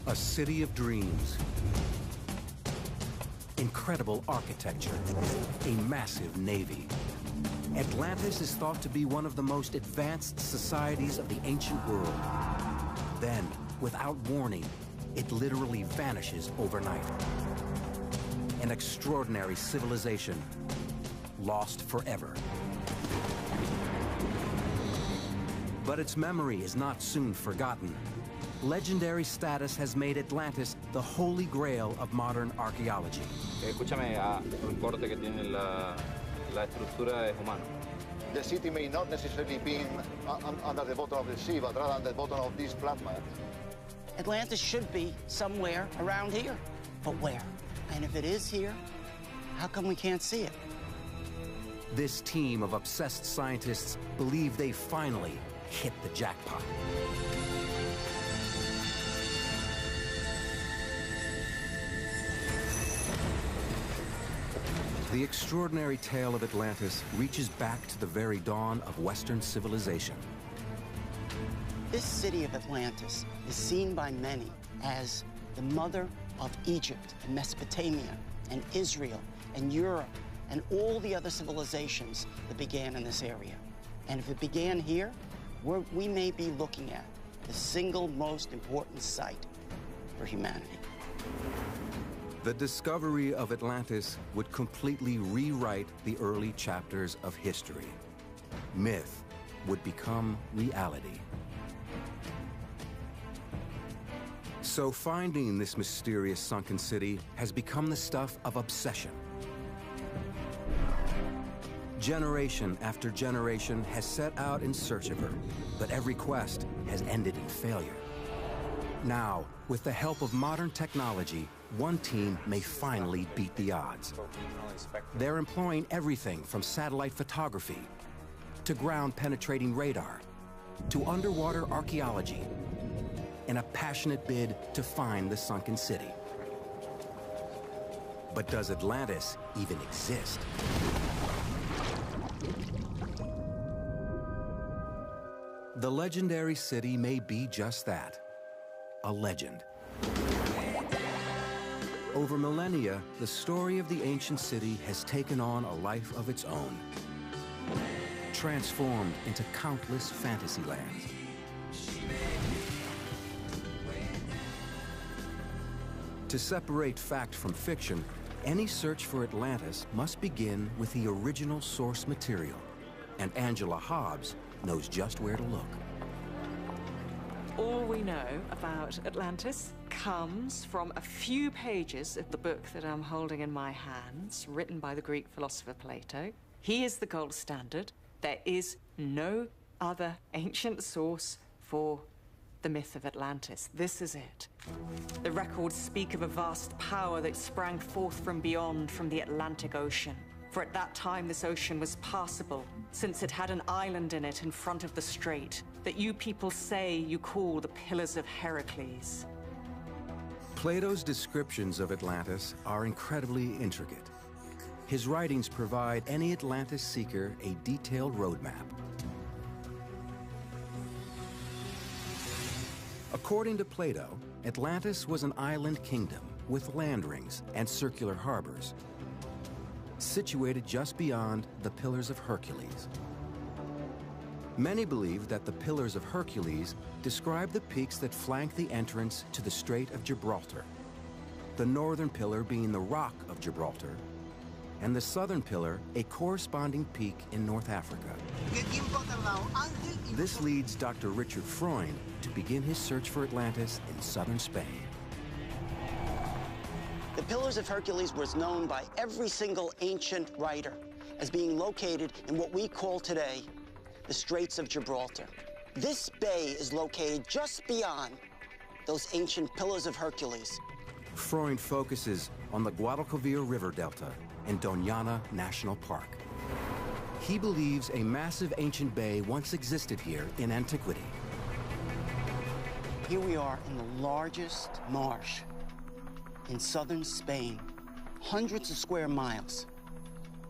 A city of dreams. Incredible architecture. A massive navy. Atlantis is thought to be one of the most advanced societies of the ancient world. Then, without warning, it literally vanishes overnight. An extraordinary civilization, lost forever. But its memory is not soon forgotten. Legendary status has made Atlantis the holy grail of modern archaeology. Escúchame, no importa que tiene la estructura es humana. The city may not necessarily be under the bottom of the sea, but rather on the bottom of this plasma. Atlantis should be somewhere around here, but where? And if it is here, how come we can't see it? This team of obsessed scientists believe they finally hit the jackpot. The extraordinary tale of Atlantis reaches back to the very dawn of Western civilization. This city of Atlantis is seen by many as the mother of Egypt and Mesopotamia and Israel and Europe and all the other civilizations that began in this area. And if it began here, we may be looking at the single most important site for humanity. The discovery of Atlantis would completely rewrite the early chapters of history. Myth would become reality. So finding this mysterious sunken city has become the stuff of obsession. Generation after generation has set out in search of her, but every quest has ended in failure. Now, with the help of modern technology, one team may finally beat the odds. They're employing everything from satellite photography to ground-penetrating radar to underwater archaeology in a passionate bid to find the sunken city. But does Atlantis even exist? The legendary city may be just that, a legend. Over millennia, the story of the ancient city has taken on a life of its own, transformed into countless fantasy lands. To separate fact from fiction, any search for Atlantis must begin with the original source material, and Angela Hobbs knows just where to look. All we know about Atlantis comes from a few pages of the book that I'm holding in my hands, written by the Greek philosopher Plato. He is the gold standard. There is no other ancient source for the myth of Atlantis. This is it. The records speak of a vast power that sprang forth from beyond, from the Atlantic Ocean. For at that time, this ocean was passable, since it had an island in it in front of the strait that you people say you call the Pillars of Heracles. Plato's descriptions of Atlantis are incredibly intricate. His writings provide any Atlantis seeker a detailed roadmap. According to Plato, Atlantis was an island kingdom with land rings and circular harbors, situated just beyond the Pillars of Hercules. Many believe that the Pillars of Hercules describe the peaks that flank the entrance to the Strait of Gibraltar, the northern pillar being the Rock of Gibraltar, and the southern pillar a corresponding peak in North Africa. This leads Dr. Richard Freund to begin his search for Atlantis in southern Spain. The Pillars of Hercules was known by every single ancient writer as being located in what we call today the Straits of Gibraltar. This bay is located just beyond those ancient Pillars of Hercules. Freund focuses on the Guadalquivir River Delta in Doñana National Park. He believes a massive ancient bay once existed here in antiquity. Here we are in the largest marsh in southern Spain, hundreds of square miles.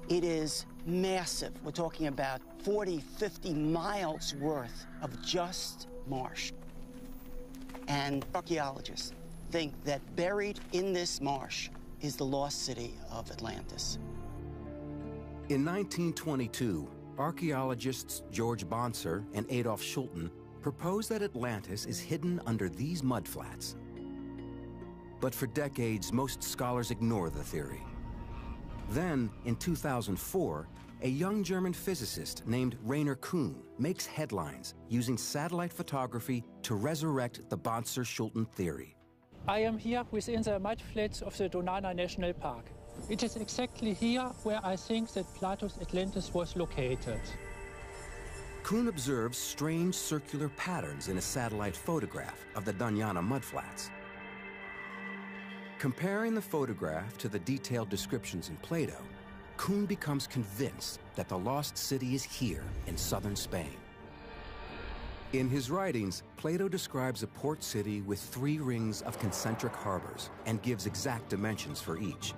It is massive. We're talking about 40, 50 miles worth of just marsh. And archaeologists think that buried in this marsh is the lost city of Atlantis. In 1922, archaeologists George Bonser and Adolf Schulten proposed that Atlantis is hidden under these mudflats. But for decades, most scholars ignore the theory. Then, in 2004, a young German physicist named Rainer Kuhn makes headlines using satellite photography to resurrect the Bonser-Schulten theory. I am here within the mudflats of the Donana National Park. It is exactly here where I think that Plato's Atlantis was located. Kuhn observes strange circular patterns in a satellite photograph of the Donana mudflats. Comparing the photograph to the detailed descriptions in Plato, Kuhn becomes convinced that the lost city is here in southern Spain. In his writings, Plato describes a port city with 3 rings of concentric harbors and gives exact dimensions for each.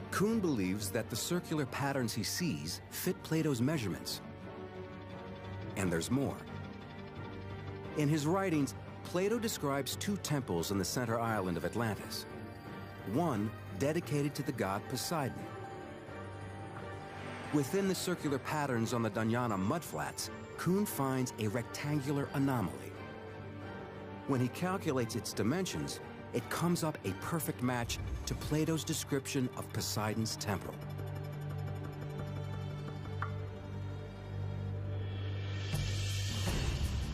Kuhn believes that the circular patterns he sees fit Plato's measurements. And there's more. In his writings, Plato describes 2 temples on the center island of Atlantis. One dedicated to the god Poseidon. Within the circular patterns on the Donana mudflats, Kuhn finds a rectangular anomaly. When he calculates its dimensions, it comes up a perfect match to Plato's description of Poseidon's temple.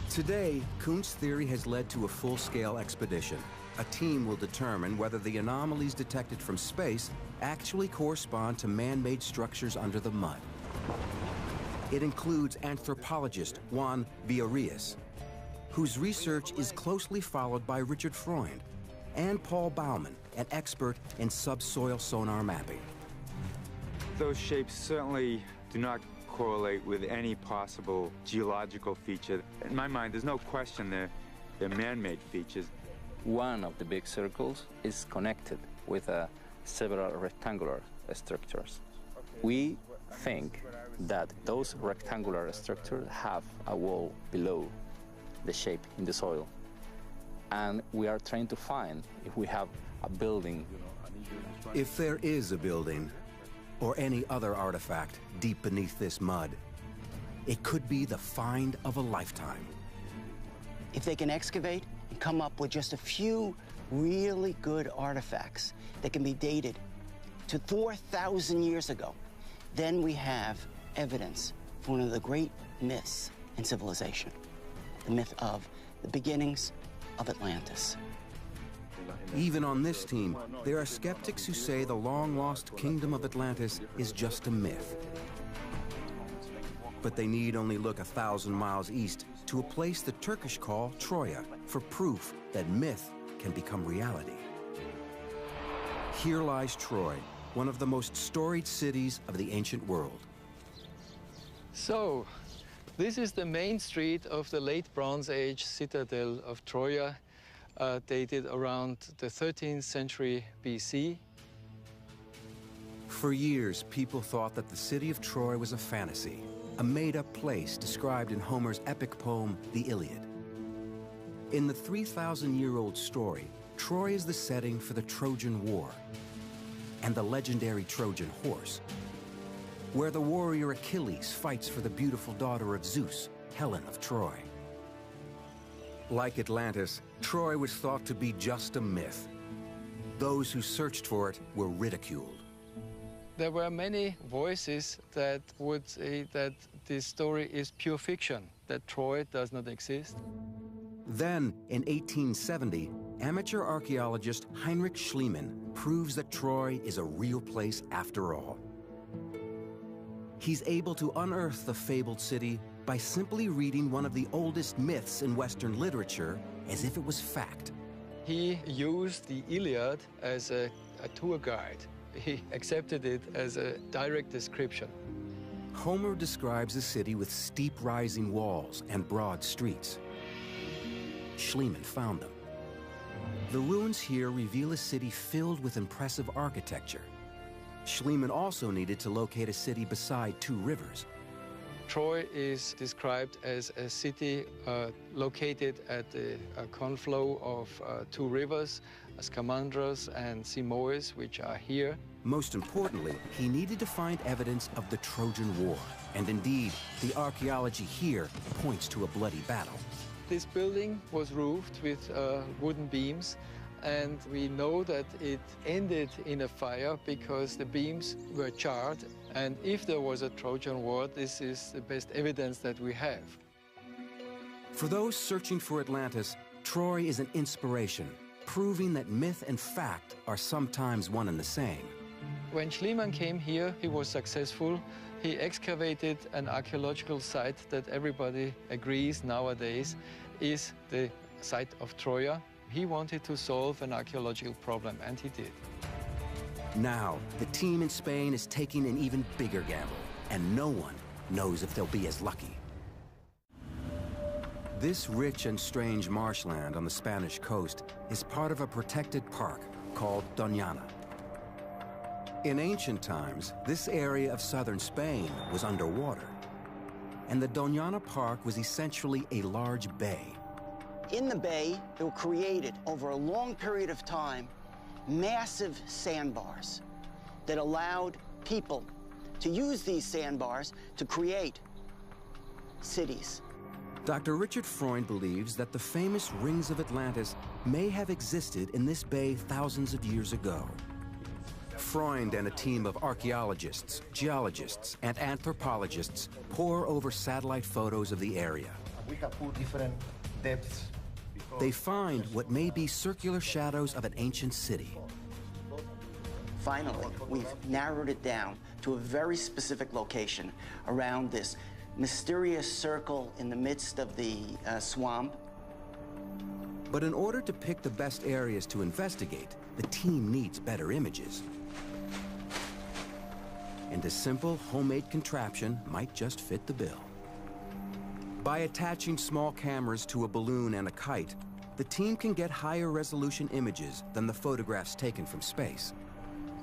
Today, Kuhn's theory has led to a full-scale expedition. A team will determine whether the anomalies detected from space actually correspond to man-made structures under the mud. It includes anthropologist Juan Villarias, whose research is closely followed by Richard Freund, and Paul Baumann, an expert in subsoil sonar mapping. Those shapes certainly do not correlate with any possible geological feature. In my mind, there's no question they're man-made features. One of the big circles is connected with several rectangular structures. We think that those rectangular structures have a wall below the shape in the soil. And we are trying to find if we have a building. If there is a building, or any other artifact deep beneath this mud, it could be the find of a lifetime. If they can excavate and come up with just a few really good artifacts that can be dated to 4,000 years ago, then we have evidence for one of the great myths in civilization, the myth of the beginnings of Atlantis. Even on this team, there are skeptics who say the long-lost kingdom of Atlantis is just a myth. But they need only look 1,000 miles east to a place the Turkish call Troya for proof that myth can become reality. Here lies Troy, one of the most storied cities of the ancient world. So, this is the main street of the late Bronze Age citadel of Troya, dated around the 13th century BC. For years, people thought that the city of Troy was a fantasy, a made-up place described in Homer's epic poem, The Iliad. In the 3,000-year-old story, Troy is the setting for the Trojan War and the legendary Trojan horse, where the warrior Achilles fights for the beautiful daughter of Zeus, Helen of Troy. Like Atlantis, Troy was thought to be just a myth. Those who searched for it were ridiculed. There were many voices that would say that this story is pure fiction, that Troy does not exist. Then, in 1870, amateur archaeologist Heinrich Schliemann proves that Troy is a real place after all. He's able to unearth the fabled city by simply reading one of the oldest myths in Western literature as if it was fact. He used the Iliad as a tour guide. He accepted it as a direct description. Homer describes a city with steep rising walls and broad streets. Schliemann found them. The ruins here reveal a city filled with impressive architecture. Schliemann also needed to locate a city beside 2 rivers. Troy is described as a city located at the conflow of two rivers, Scamandros and Simois, which are here. Most importantly, he needed to find evidence of the Trojan War. And indeed, the archaeology here points to a bloody battle. This building was roofed with wooden beams, and we know that it ended in a fire because the beams were charred. And if there was a Trojan War, this is the best evidence that we have. For those searching for Atlantis, Troy is an inspiration, proving that myth and fact are sometimes one and the same. When Schliemann came here, he was successful. He excavated an archaeological site that everybody agrees nowadays is the site of Troia. He wanted to solve an archaeological problem, and he did. Now, the team in Spain is taking an even bigger gamble, and no one knows if they'll be as lucky. This rich and strange marshland on the Spanish coast is part of a protected park called Doñana. In ancient times, this area of southern Spain was underwater, and the Doñana Park was essentially a large bay. In the bay, there were created, over a long period of time, massive sandbars that allowed people to use these sandbars to create cities. Dr. Richard Freund believes that the famous rings of Atlantis may have existed in this bay thousands of years ago. Freund and a team of archaeologists, geologists, and anthropologists pore over satellite photos of the area. We have put different depths. They find what may be circular shadows of an ancient city. Finally, we've narrowed it down to a very specific location around this mysterious circle in the midst of the swamp. But in order to pick the best areas to investigate, the team needs better images. And a simple homemade contraption might just fit the bill. By attaching small cameras to a balloon and a kite, the team can get higher resolution images than the photographs taken from space.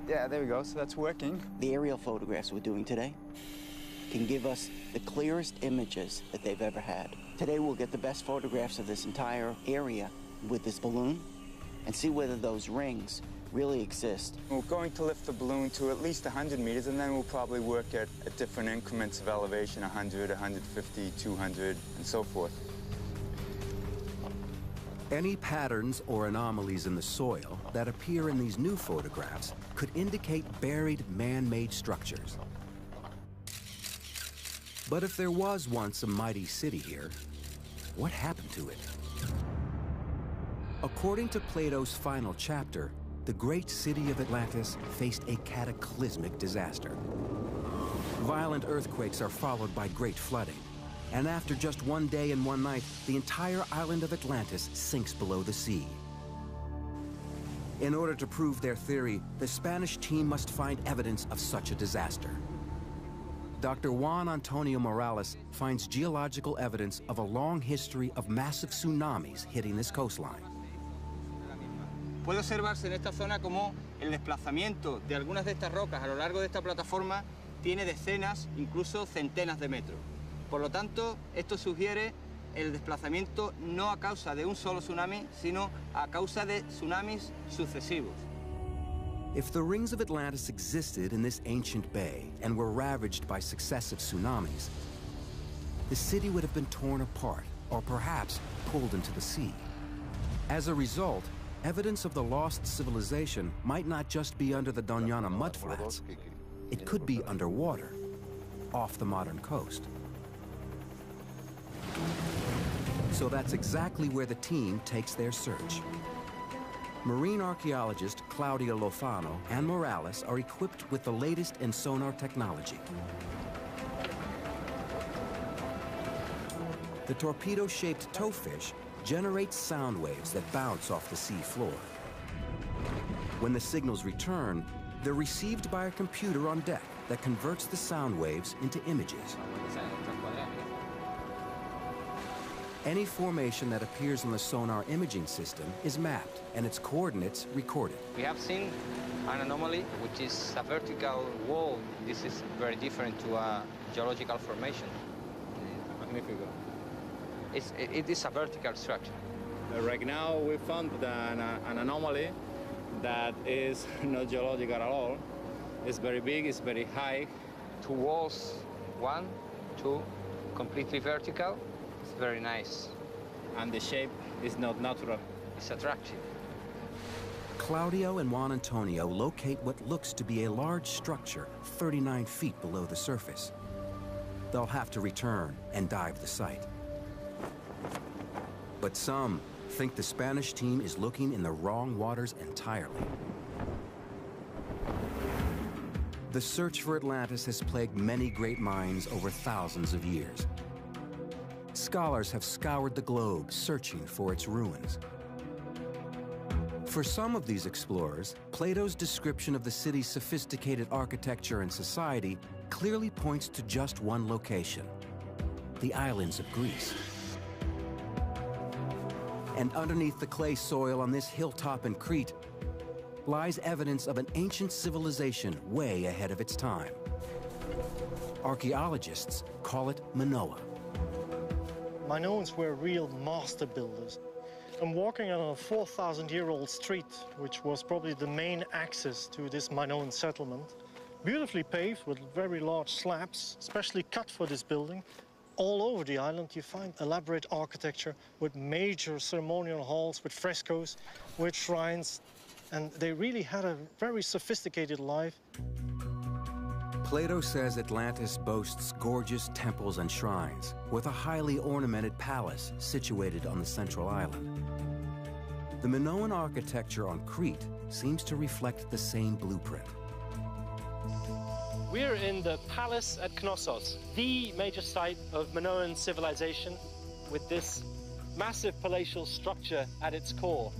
Yeah, there we go, so that's working. The aerial photographs we're doing today can give us the clearest images that they've ever had. Today we'll get the best photographs of this entire area with this balloon and see whether those rings really exist. We're going to lift the balloon to at least 100 meters, and then we'll probably work at different increments of elevation, 100, 150, 200, and so forth. Any patterns or anomalies in the soil that appear in these new photographs could indicate buried man-made structures. But if there was once a mighty city here, what happened to it? According to Plato's final chapter, the great city of Atlantis faced a cataclysmic disaster. Violent earthquakes are followed by great flooding, and after just one day and one night, the entire island of Atlantis sinks below the sea. In order to prove their theory, the Spanish team must find evidence of such a disaster. Dr. Juan Antonio Morales finds geological evidence of a long history of massive tsunamis hitting this coastline. Puede observarse en esta zona como el desplazamiento de algunas de estas rocas a lo largo de esta plataforma tiene decenas, incluso centenas de metros. Por lo tanto, esto sugiere el desplazamiento no a causa de un solo tsunami, sino a causa de tsunamis sucesivos. If the rings of Atlantis existed in this ancient bay and were ravaged by successive tsunamis, the city would have been torn apart or perhaps pulled into the sea. As a result, evidence of the lost civilization might not just be under the Doñana mudflats. It could be underwater, off the modern coast. So that's exactly where the team takes their search. Marine archaeologist Claudia Lofano and Morales are equipped with the latest in sonar technology. The torpedo-shaped towfish generates sound waves that bounce off the sea floor. When the signals return, they're received by a computer on deck that converts the sound waves into images. Any formation that appears on the sonar imaging system is mapped and its coordinates recorded. We have seen an anomaly, which is a vertical wall. This is very different to a geological formation. magnífico. It is a vertical structure. Right now we found an anomaly that is not geological at all. It's very big, it's very high. Two walls, 1, 2, completely vertical. It's very nice. And the shape is not natural. It's attractive. Claudio and Juan Antonio locate what looks to be a large structure 39 feet below the surface. They'll have to return and dive the site. But some think the Spanish team is looking in the wrong waters entirely. The search for Atlantis has plagued many great minds over thousands of years. Scholars have scoured the globe searching for its ruins. For some of these explorers, Plato's description of the city's sophisticated architecture and society clearly points to just one location: the islands of Greece. And underneath the clay soil on this hilltop in Crete lies evidence of an ancient civilization way ahead of its time. Archaeologists call it Minoa. Minoans were real master builders. I'm walking on a 4,000-year-old street, which was probably the main access to this Minoan settlement. Beautifully paved with very large slabs, specially cut for this building. All over the island you find elaborate architecture with major ceremonial halls, with frescoes, with shrines, and they really had a very sophisticated life. Plato says Atlantis boasts gorgeous temples and shrines, with a highly ornamented palace situated on the central island. The Minoan architecture on Crete seems to reflect the same blueprint. We're in the palace at Knossos, the major site of Minoan civilization, with this massive palatial structure at its core.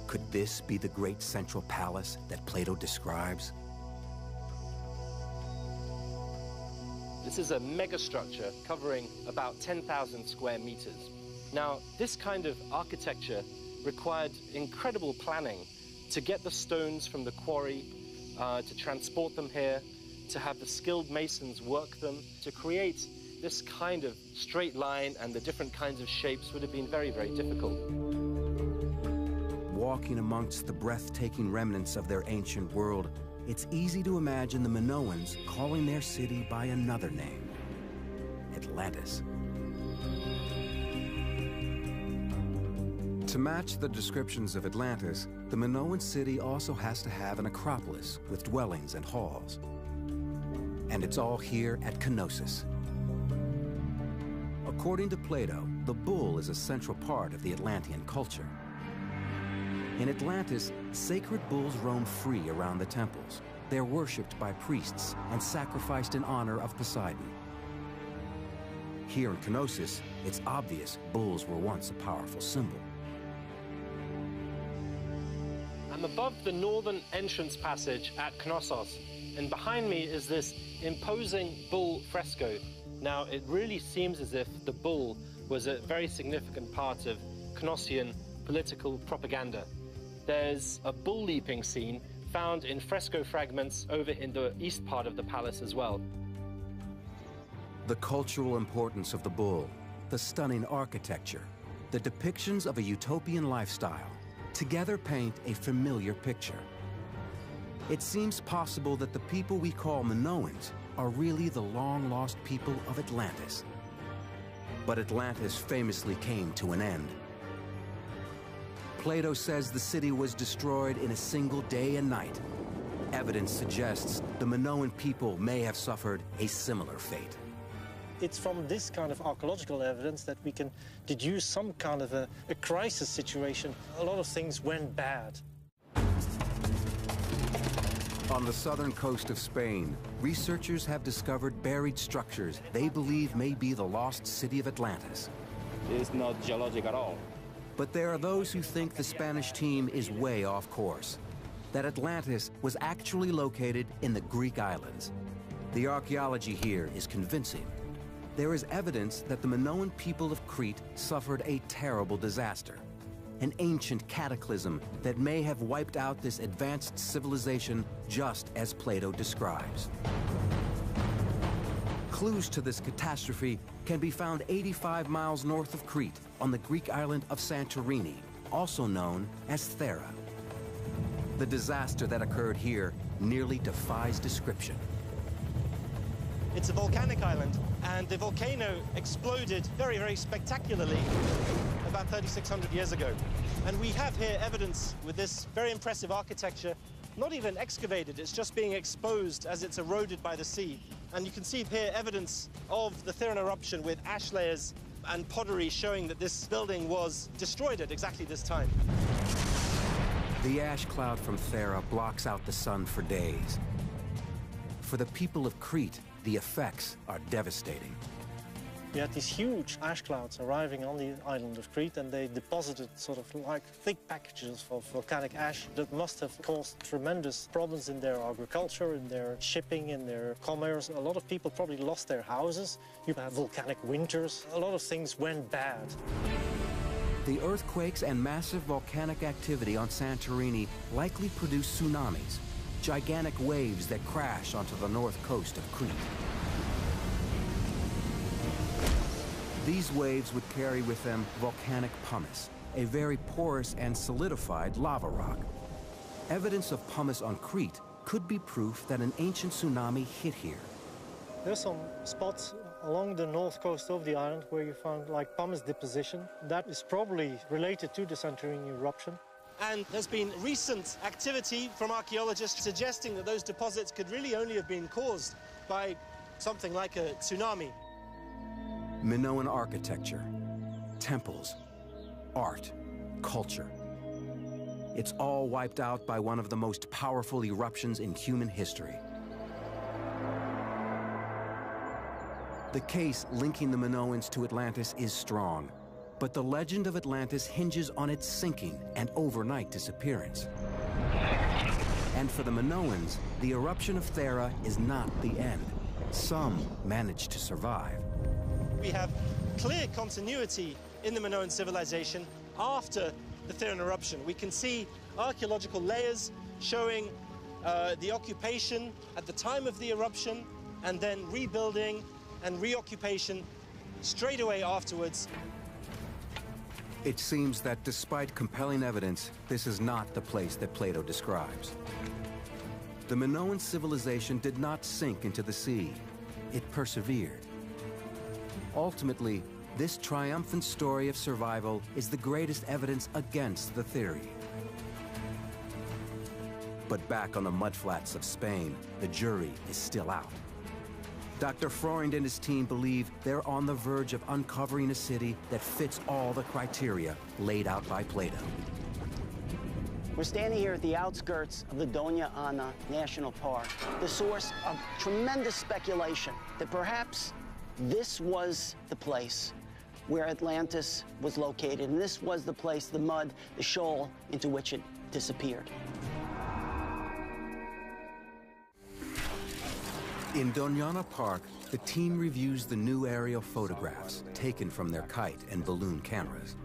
Could this be the great central palace that Plato describes? This is a megastructure covering about 10,000 square meters. Now, this kind of architecture required incredible planning to get the stones from the quarry, to transport them here, to have the skilled masons work them. To create this kind of straight line and the different kinds of shapes would have been very, very difficult. Walking amongst the breathtaking remnants of their ancient world, it's easy to imagine the Minoans calling their city by another name: Atlantis. To match the descriptions of Atlantis, the Minoan city also has to have an acropolis with dwellings and halls. And it's all here at Knossos. According to Plato, the bull is a central part of the Atlantean culture. In Atlantis, sacred bulls roam free around the temples. They're worshipped by priests and sacrificed in honor of Poseidon. Here in Knossos, it's obvious bulls were once a powerful symbol. I'm above the northern entrance passage at Knossos, and behind me is this imposing bull fresco. Now, it really seems as if the bull was a very significant part of Knossian political propaganda. There's a bull leaping scene found in fresco fragments over in the east part of the palace as well. The cultural importance of the bull, the stunning architecture, the depictions of a utopian lifestyle, together paint a familiar picture. It seems possible that the people we call Minoans are really the long-lost people of Atlantis. But Atlantis famously came to an end. Plato says the city was destroyed in a single day and night. Evidence suggests the Minoan people may have suffered a similar fate. It's from this kind of archaeological evidence that we can deduce some kind of a crisis situation. A lot of things went bad. On the southern coast of Spain, researchers have discovered buried structures they believe may be the lost city of Atlantis. It's not geologic at all. But there are those who think the Spanish team is way off course, that Atlantis was actually located in the Greek islands. The archaeology here is convincing. There is evidence that the Minoan people of Crete suffered a terrible disaster, an ancient cataclysm that may have wiped out this advanced civilization just as Plato describes. Clues to this catastrophe can be found 85 miles north of Crete on the Greek island of Santorini, also known as Thera. The disaster that occurred here nearly defies description. It's a volcanic island, and the volcano exploded very, very spectacularly about 3,600 years ago. And we have here evidence with this very impressive architecture, not even excavated, it's just being exposed as it's eroded by the sea. And you can see here evidence of the Theran eruption with ash layers and pottery showing that this building was destroyed at exactly this time. The ash cloud from Thera blocks out the sun for days. For the people of Crete, the effects are devastating. We had these huge ash clouds arriving on the island of Crete, and they deposited sort of like thick packages of volcanic ash that must have caused tremendous problems in their agriculture, in their shipping, in their commerce. A lot of people probably lost their houses. You had volcanic winters. A lot of things went bad. The earthquakes and massive volcanic activity on Santorini likely produced tsunamis, gigantic waves that crash onto the north coast of Crete. These waves would carry with them volcanic pumice, a very porous and solidified lava rock. Evidence of pumice on Crete could be proof that an ancient tsunami hit here. There's some spots along the north coast of the island where you found like pumice deposition. That is probably related to the Santorini eruption. And there's been recent activity from archaeologists suggesting that those deposits could really only have been caused by something like a tsunami. Minoan architecture, temples, art, culture. It's all wiped out by one of the most powerful eruptions in human history. The case linking the Minoans to Atlantis is strong, but the legend of Atlantis hinges on its sinking and overnight disappearance. And for the Minoans, the eruption of Thera is not the end. Some managed to survive. We have clear continuity in the Minoan civilization after the Theran eruption. We can see archaeological layers showing the occupation at the time of the eruption, and then rebuilding and reoccupation straight away afterwards. It seems that despite compelling evidence, this is not the place that Plato describes. The Minoan civilization did not sink into the sea. It persevered. Ultimately, this triumphant story of survival is the greatest evidence against the theory. But back on the mudflats of Spain, the jury is still out. Dr. Freund and his team believe they're on the verge of uncovering a city that fits all the criteria laid out by Plato. We're standing here at the outskirts of the Doña Ana National Park, the source of tremendous speculation that perhaps this was the place where Atlantis was located, and this was the place, the mud, the shoal into which it disappeared. In Doñana Park, the team reviews the new aerial photographs taken from their kite and balloon cameras.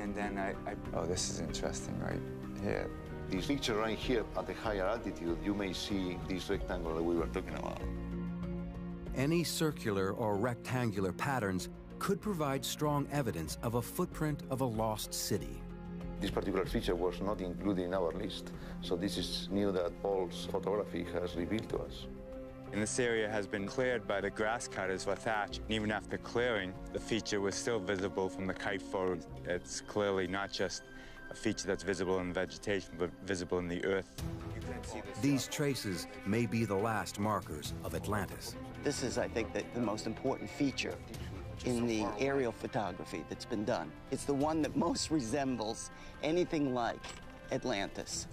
And then oh, this is interesting right here. This picture right here at the higher altitude, you may see this rectangle that we were talking about. Any circular or rectangular patterns could provide strong evidence of a footprint of a lost city. This particular feature was not included in our list, so this is new that Paul's photography has revealed to us. And this area has been cleared by the grass cutters for thatch. And even after clearing, the feature was still visible from the kite photo. It's clearly not just a feature that's visible in vegetation, but visible in the earth. These traces may be the last markers of Atlantis. This is, I think, the most important feature in the aerial photography that's been done. It's the one that most resembles anything like Atlantis.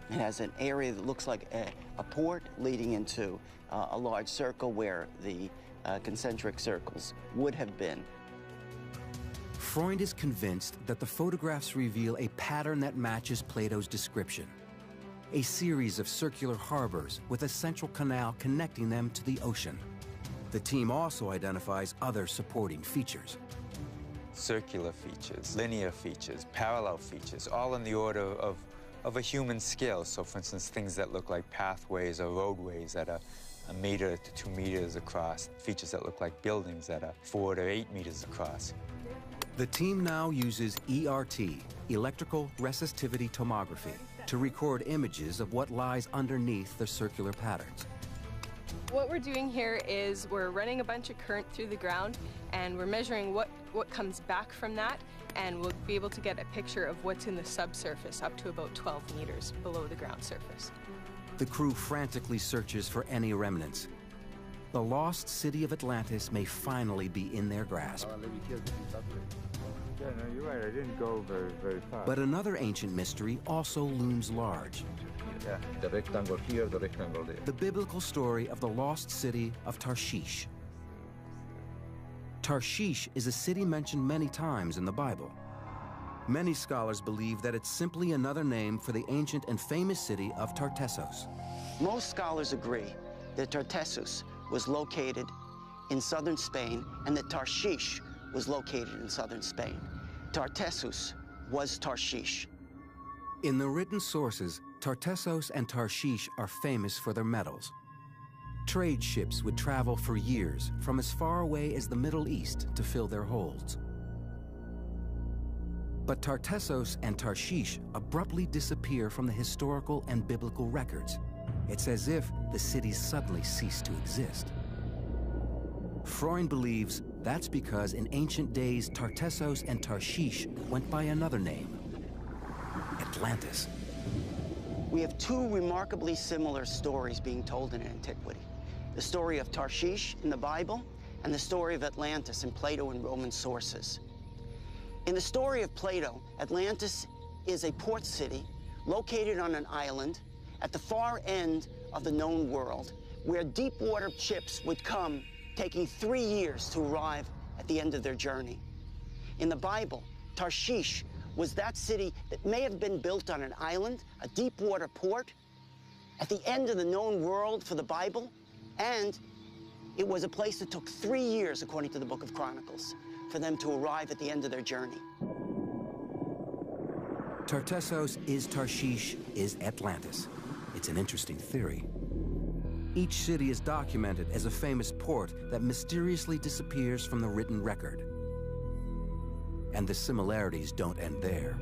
It has an area that looks like a port leading into a large circle where the concentric circles would have been. Freund is convinced that the photographs reveal a pattern that matches Plato's description. A series of circular harbors with a central canal connecting them to the ocean. The team also identifies other supporting features. Circular features, linear features, parallel features, all in the order of a human scale. So, for instance, things that look like pathways or roadways that are 1 meter to 2 meters across, features that look like buildings that are 4 to 8 meters across. The team now uses ERT, electrical resistivity tomography, to record images of what lies underneath the circular patterns. What we're doing here is we're running a bunch of current through the ground, and we're measuring what comes back from that, and we'll be able to get a picture of what's in the subsurface up to about 12 meters below the ground surface. The crew frantically searches for any remnants. The lost city of Atlantis may finally be in their grasp. Yeah, no, you're right. I didn't go very far. But another ancient mystery also looms large. Yeah, the rectangle here, the rectangle there. The biblical story of the lost city of Tarshish. Tarshish is a city mentioned many times in the Bible. Many scholars believe that it's simply another name for the ancient and famous city of Tartessos. Most scholars agree that Tartessos was located in southern Spain and that Tarshish was located in southern Spain. Tartessos was Tarshish. In the written sources, Tartessos and Tarshish are famous for their metals. Trade ships would travel for years from as far away as the Middle East to fill their holds. But Tartessos and Tarshish abruptly disappear from the historical and biblical records. It's as if the cities suddenly ceased to exist. Freund believes that's because in ancient days, Tartessos and Tarshish went by another name, Atlantis. We have two remarkably similar stories being told in antiquity. The story of Tarshish in the Bible and the story of Atlantis in Plato and Roman sources. In the story of Plato, Atlantis is a port city located on an island at the far end of the known world, where deep water ships would come, taking 3 years to arrive at the end of their journey. In the Bible, Tarshish was that city that may have been built on an island, a deep water port, at the end of the known world for the Bible, and it was a place that took 3 years, according to the Book of Chronicles, for them to arrive at the end of their journey. Tartessos is Tarshish is Atlantis. It's an interesting theory. Each city is documented as a famous port that mysteriously disappears from the written record. And the similarities don't end there.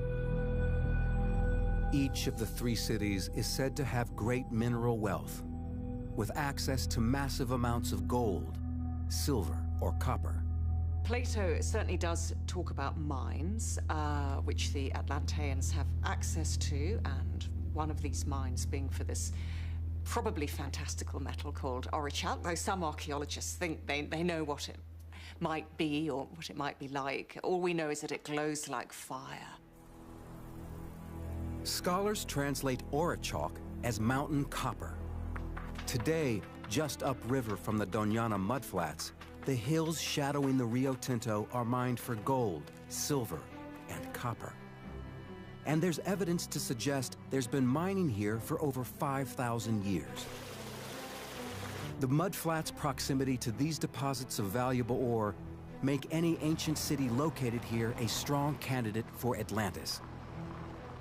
Each of the three cities is said to have great mineral wealth, with access to massive amounts of gold, silver, or copper. Plato certainly does talk about mines, which the Atlanteans have access to, and one of these mines being for this probably fantastical metal called aurichalk, though some archaeologists think they know what it might be or what it might be like. All we know is that it glows like fire. Scholars translate aurichalk as mountain copper. Today, just upriver from the Doñana mudflats, the hills shadowing the Rio Tinto are mined for gold, silver, and copper. And there's evidence to suggest there's been mining here for over 5,000 years. The mudflats' proximity to these deposits of valuable ore make any ancient city located here a strong candidate for Atlantis.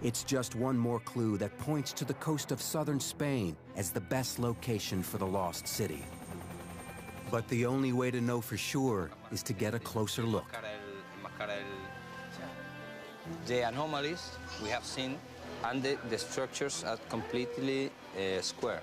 It's just one more clue that points to the coast of southern Spain as the best location for the lost city. But the only way to know for sure is to get a closer look. The anomalies we have seen, and the structures are completely square.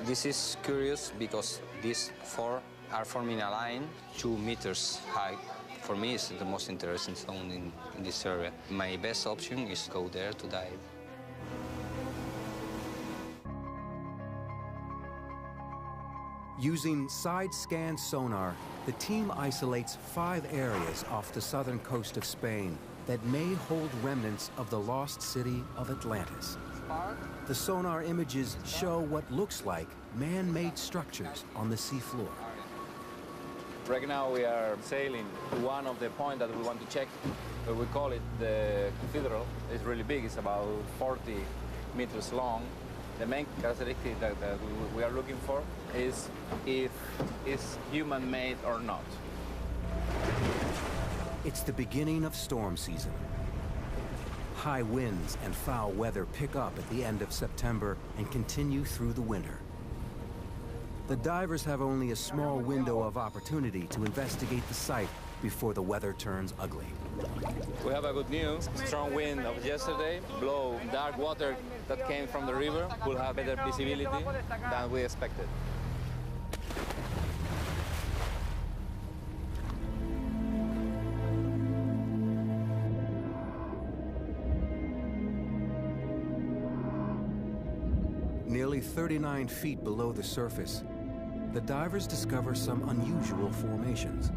This is curious because these four are forming a line 2 meters high. For me, it's the most interesting zone in this area. My best option is to go there to dive. Using side-scan sonar, the team isolates 5 areas off the southern coast of Spain that may hold remnants of the lost city of Atlantis. The sonar images show what looks like man-made structures on the seafloor. Right now we are sailing to one of the points that we want to check. We call it the cathedral. It's really big. It's about 40 meters long. The main characteristic that we are looking for is if it's human-made or not. It's the beginning of storm season. High winds and foul weather pick up at the end of September and continue through the winter. The divers have only a small window of opportunity to investigate the site before the weather turns ugly. We have a good news. Strong wind of yesterday blow dark water that came from the river. We'll have better visibility than we expected. Nearly 39 feet below the surface, the divers discover some unusual formations.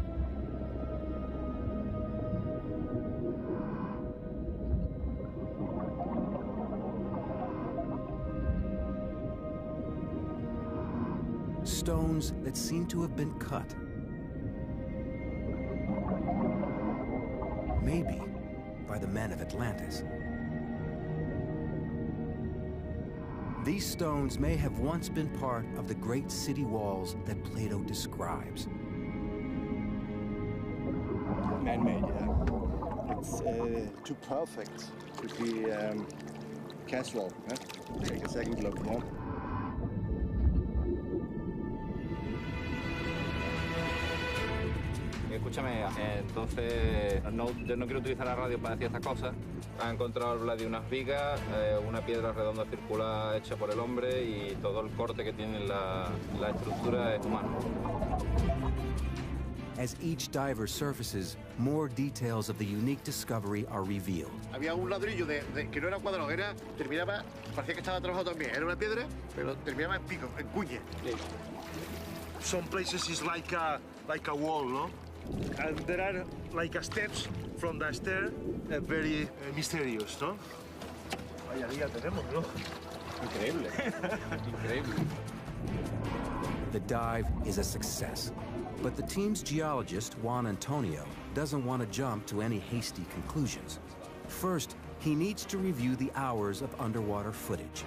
Stones that seem to have been cut. Maybe by the men of Atlantis. These stones may have once been part of the great city walls that Plato describes. Man-made, yeah. It's too perfect to be casual. Huh? Take a second look, huh? Escúchame, entonces yo no quiero utilizar la radio para decir estas cosas. Ha encontrado Vladi unas vigas, una piedra redonda circular hecha por el hombre y todo el corte que tiene la estructura es humano. As each diver surfaces, more details of the unique discovery are revealed. Había un ladrillo que no era cuadrado, terminaba, parecía que estaba trabajado también. Era una piedra, pero terminaba en pico, en cuña. Some places is like a wall, no? And there are like steps from the stair, very mysterious, no? Vaya día tenemos, ¿no? Increíble, increíble. The dive is a success, but the team's geologist, Juan Antonio, doesn't want to jump to any hasty conclusions. First, he needs to review the hours of underwater footage.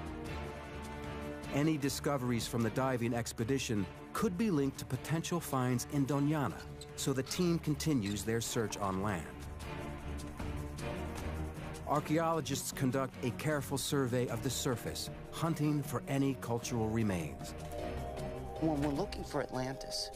Any discoveries from the diving expedition could be linked to potential finds in Doñana, so the team continues their search on land. Archaeologists conduct a careful survey of the surface, hunting for any cultural remains. When we're looking for Atlantis,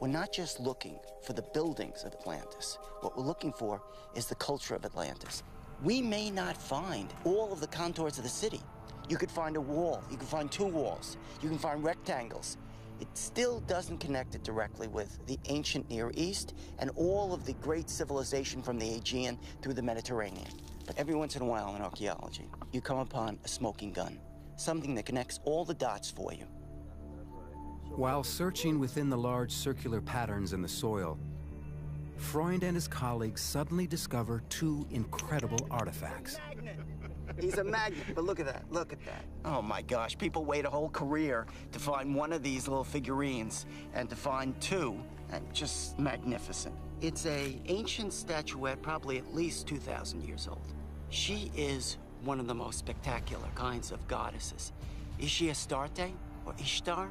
we're not just looking for the buildings of Atlantis. What we're looking for is the culture of Atlantis. We may not find all of the contours of the city. You could find a wall, you can find two walls, you can find rectangles. It still doesn't connect it directly with the ancient Near East and all of the great civilization from the Aegean through the Mediterranean. But every once in a while in archaeology, you come upon a smoking gun, something that connects all the dots for you. While searching within the large circular patterns in the soil, Freund and his colleagues suddenly discover two incredible artifacts. He's a magnet, but look at that, look at that. Oh my gosh, people wait a whole career to find one of these little figurines, and to find two, and just magnificent. It's an ancient statuette, probably at least 2,000 years old. She is one of the most spectacular kinds of goddesses. Is she Astarte or Ishtar?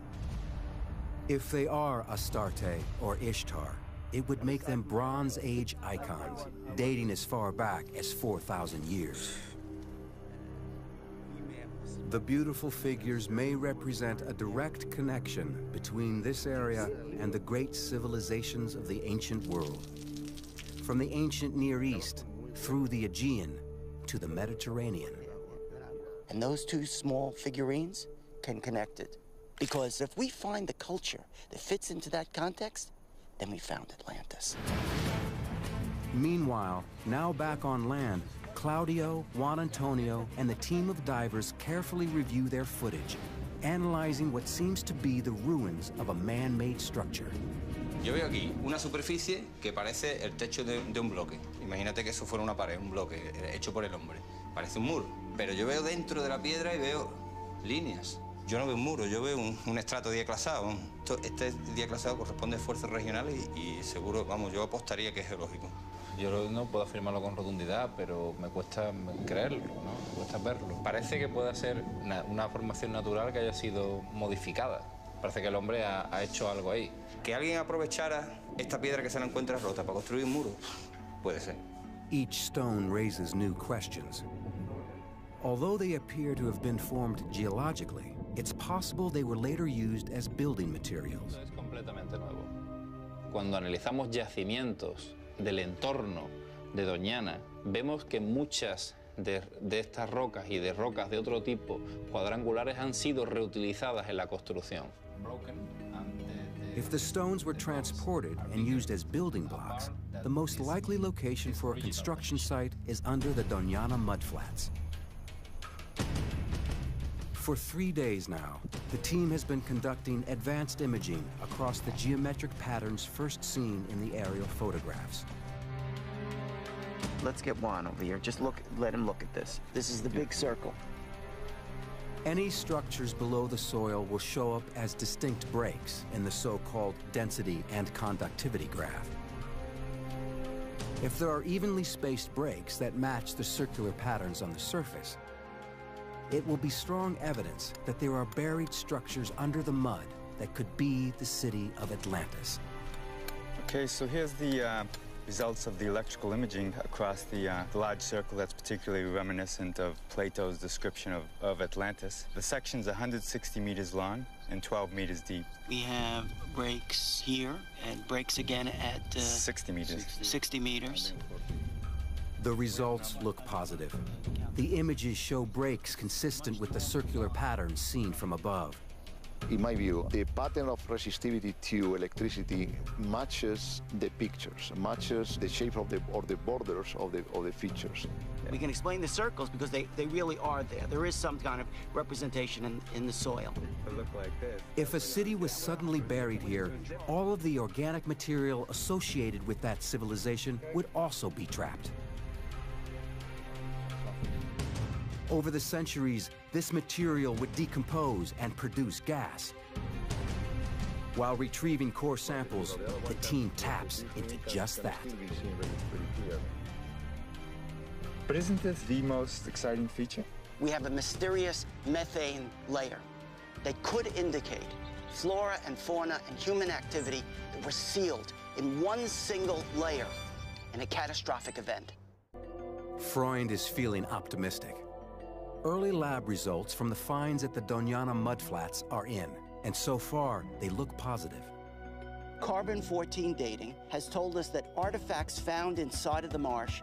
If they are Astarte or Ishtar, it would make them Bronze Age icons, dating as far back as 4,000 years. The beautiful figures may represent a direct connection between this area and the great civilizations of the ancient world. From the ancient Near East, through the Aegean, to the Mediterranean. And those two small figurines can connect it. Because if we find the culture that fits into that context, then we found Atlantis. Meanwhile, now back on land, Claudio, Juan Antonio, and the team of divers carefully review their footage, analyzing what seems to be the ruins of a man-made structure. Yo veo aquí una superficie que parece el techo de un bloque. Imagínate que eso fuera una pared, un bloque hecho por el hombre. Parece un muro. Pero yo veo dentro de la piedra y veo líneas. Yo no veo un muro, yo veo un estrato diaclasado. Este diaclasado corresponde a esfuerzos regionales y seguro, vamos, yo apostaría que es geológico. Yo no puedo afirmarlo con rotundidad, pero me cuesta creerlo, ¿no? Me cuesta verlo. Parece que pueda ser una formación natural que haya sido modificada. Parece que el hombre ha hecho algo ahí. Que alguien aprovechara esta piedra que se la encuentra rota para construir un muro, puede ser. Each stone raises new questions. Although they appear to have been formed geologically, it's possible they were later used as building materials. Es completamente nuevo. Cuando analizamos yacimientos del entorno de Doñana, vemos que muchas de estas rocas y de rocas de otro tipo cuadrangulares han sido reutilizadas en la construcción. If the stones were transported and used as building blocks, the most likely location for a construction site is under the Doñana mudflats. For 3 days now, the team has been conducting advanced imaging across the geometric patterns first seen in the aerial photographs. Let's get Juan over here. Just look, let him look at this. This is the big circle. Any structures below the soil will show up as distinct breaks in the so-called density and conductivity graph. If there are evenly spaced breaks that match the circular patterns on the surface, it will be strong evidence that there are buried structures under the mud that could be the city of Atlantis. Okay, so here's the results of the electrical imaging across the large circle that's particularly reminiscent of Plato's description of Atlantis. The section's 160 meters long and 12 meters deep. We have breaks here and breaks again at 60 meters. 60 meters. The results look positive. The images show breaks consistent with the circular patterns seen from above. In my view, the pattern of resistivity to electricity matches the pictures, matches the shape of the borders of the features. We can explain the circles because they really are there. There is some kind of representation in the soil. It look like this. If a city was suddenly buried here, all of the organic material associated with that civilization would also be trapped. Over the centuries, this material would decompose and produce gas. While retrieving core samples, the team taps into just that. But isn't this the most exciting feature? We have a mysterious methane layer that could indicate flora and fauna and human activity that were sealed in one single layer in a catastrophic event. Freund is feeling optimistic. Early lab results from the finds at the Doñana mudflats are in, and so far, they look positive. Carbon-14 dating has told us that artifacts found inside of the marsh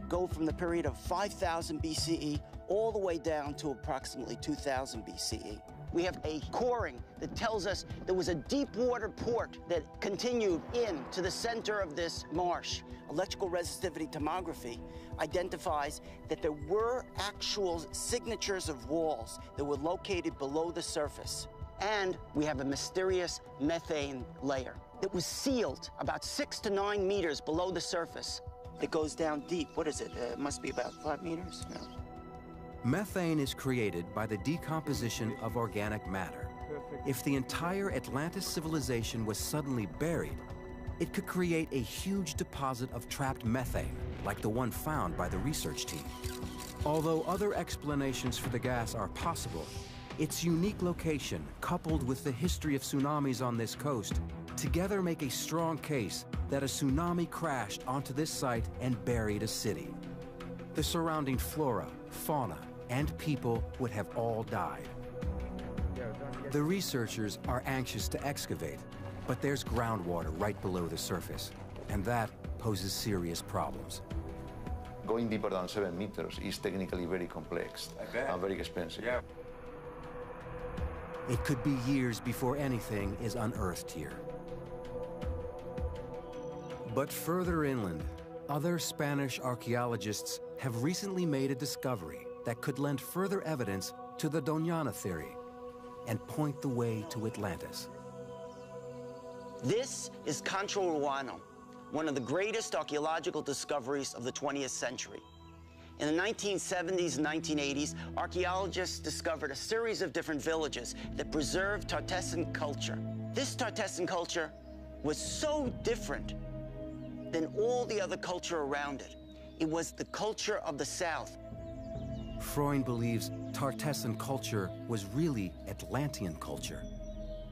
go from the period of 5,000 BCE all the way down to approximately 2000 BCE. We have a coring that tells us there was a deep water port that continued into the center of this marsh. Electrical resistivity tomography identifies that there were actual signatures of walls that were located below the surface. And we have a mysterious methane layer that was sealed about 6 to 9 meters below the surface. It goes down deep. What is it? It must be about 5 meters? No. Methane is created by the decomposition of organic matter. If the entire Atlantis civilization was suddenly buried, it could create a huge deposit of trapped methane, like the one found by the research team. Although other explanations for the gas are possible, its unique location, coupled with the history of tsunamis on this coast, together make a strong case that a tsunami crashed onto this site and buried a city. The surrounding flora, fauna, and people would have all died. The researchers are anxious to excavate, but there's groundwater right below the surface, and that poses serious problems. Going deeper than 7 meters is technically very complex and very expensive. Yeah. It could be years before anything is unearthed here. But further inland, other Spanish archaeologists have recently made a discovery that could lend further evidence to the Doñana theory and point the way to Atlantis. This is Concho Ruano, one of the greatest archaeological discoveries of the 20th century. In the 1970s and 1980s, archaeologists discovered a series of different villages that preserved Tartessan culture. This Tartessan culture was so different than all the other culture around it. It was the culture of the South. Freund believes Tartessan culture was really Atlantean culture.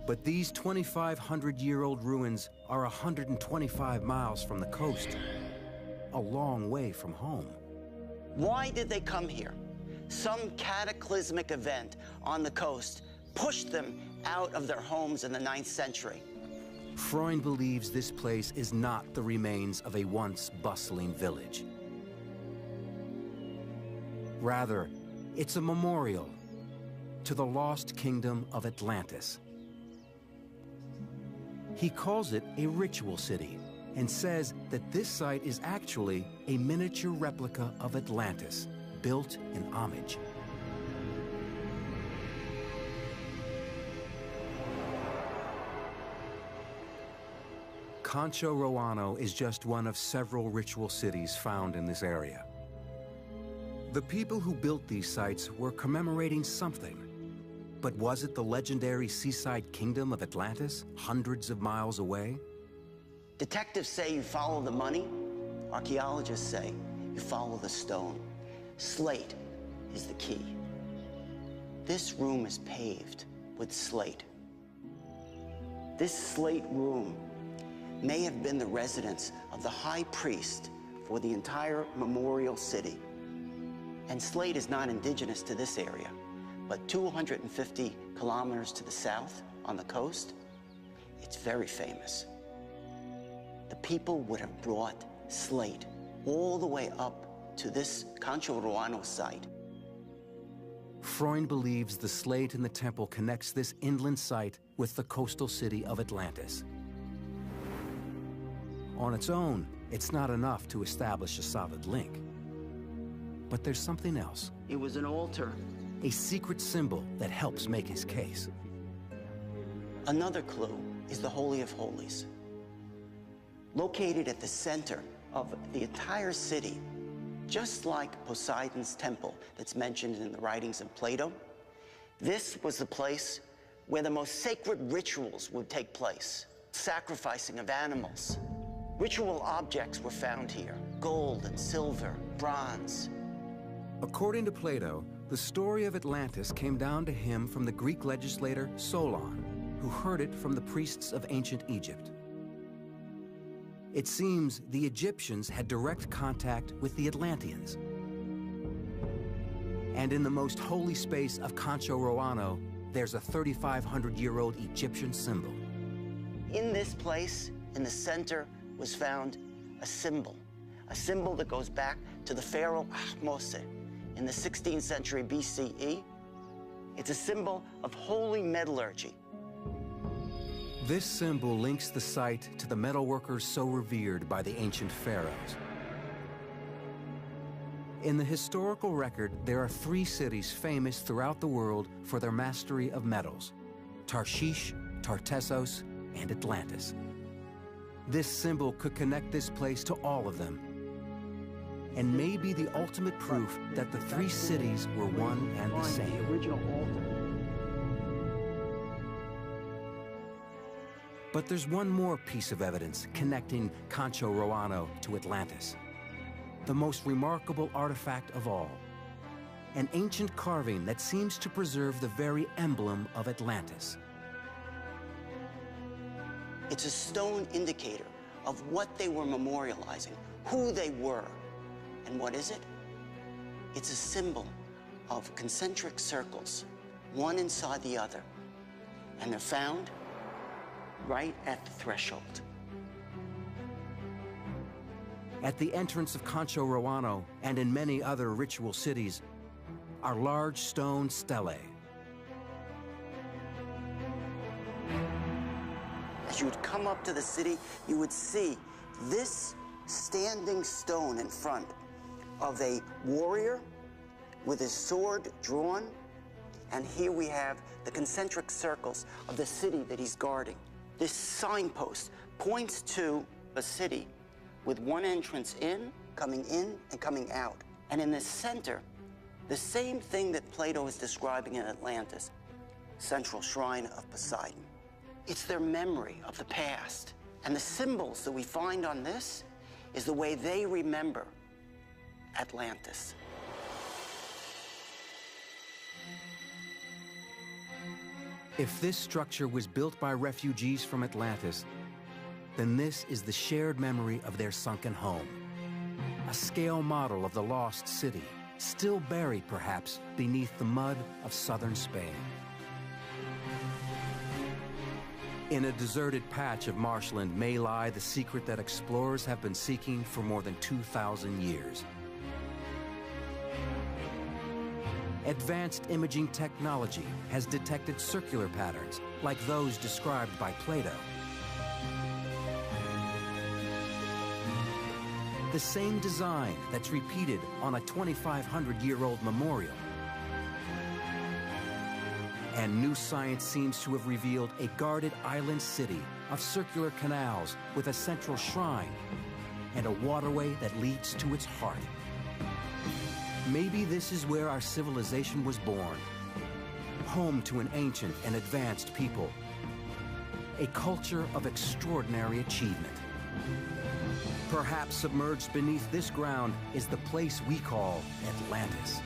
But these 2,500-year-old ruins are 125 miles from the coast, a long way from home. Why did they come here? Some cataclysmic event on the coast pushed them out of their homes in the 9th century. Freund believes this place is not the remains of a once bustling village. Rather, it's a memorial to the lost kingdom of Atlantis. He calls it a ritual city and says that this site is actually a miniature replica of Atlantis, built in homage. Concho Roano is just one of several ritual cities found in this area. The people who built these sites were commemorating something. But was it the legendary seaside kingdom of Atlantis, hundreds of miles away? Detectives say you follow the money. Archaeologists say you follow the stone. Slate is the key. This room is paved with slate. This slate room may have been the residence of the high priest for the entire memorial city. And slate is not indigenous to this area, but 250 kilometers to the south on the coast, it's very famous. The people would have brought slate all the way up to this Concho Roano site. Freund believes the slate in the temple connects this inland site with the coastal city of Atlantis. On its own, it's not enough to establish a solid link. But there's something else. It was an altar. A secret symbol that helps make his case. Another clue is the Holy of Holies. Located at the center of the entire city, just like Poseidon's temple that's mentioned in the writings of Plato, this was the place where the most sacred rituals would take place. Sacrificing of animals. Ritual objects were found here. Gold and silver, bronze. According to Plato, the story of Atlantis came down to him from the Greek legislator Solon, who heard it from the priests of ancient Egypt. It seems the Egyptians had direct contact with the Atlanteans. And in the most holy space of Concho Roano, there's a 3,500-year-old Egyptian symbol. In this place, in the center, was found a symbol that goes back to the pharaoh Ahmose in the 16th century BCE. It's a symbol of holy metallurgy. This symbol links the site to the metalworkers so revered by the ancient pharaohs. In the historical record, there are 3 cities famous throughout the world for their mastery of metals: Tarshish, Tartessos, and Atlantis. This symbol could connect this place to all of them, and may be the ultimate proof that the 3 cities were one and the same. Original altar. But there's one more piece of evidence connecting Concho Roano to Atlantis. The most remarkable artifact of all. An ancient carving that seems to preserve the very emblem of Atlantis. It's a stone indicator of what they were memorializing, who they were. And what is it? It's a symbol of concentric circles, one inside the other. And they're found right at the threshold. At the entrance of Concho Roano and in many other ritual cities are large stone stelae. As you would come up to the city, you would see this standing stone in front of a warrior with his sword drawn. And here we have the concentric circles of the city that he's guarding. This signpost points to a city with one entrance in, and coming out. And in the center, the same thing that Plato is describing in Atlantis, central shrine of Poseidon. It's their memory of the past. And the symbols that we find on this is the way they remember Atlantis. If this structure was built by refugees from Atlantis, then this is the shared memory of their sunken home. A scale model of the lost city, still buried perhaps beneath the mud of southern Spain. In a deserted patch of marshland may lie the secret that explorers have been seeking for more than 2,000 years. Advanced imaging technology has detected circular patterns like those described by Plato. The same design that's repeated on a 2,500-year-old memorial. And new science seems to have revealed a guarded island city of circular canals with a central shrine and a waterway that leads to its heart. Maybe this is where our civilization was born, home to an ancient and advanced people, a culture of extraordinary achievement. Perhaps submerged beneath this ground is the place we call Atlantis.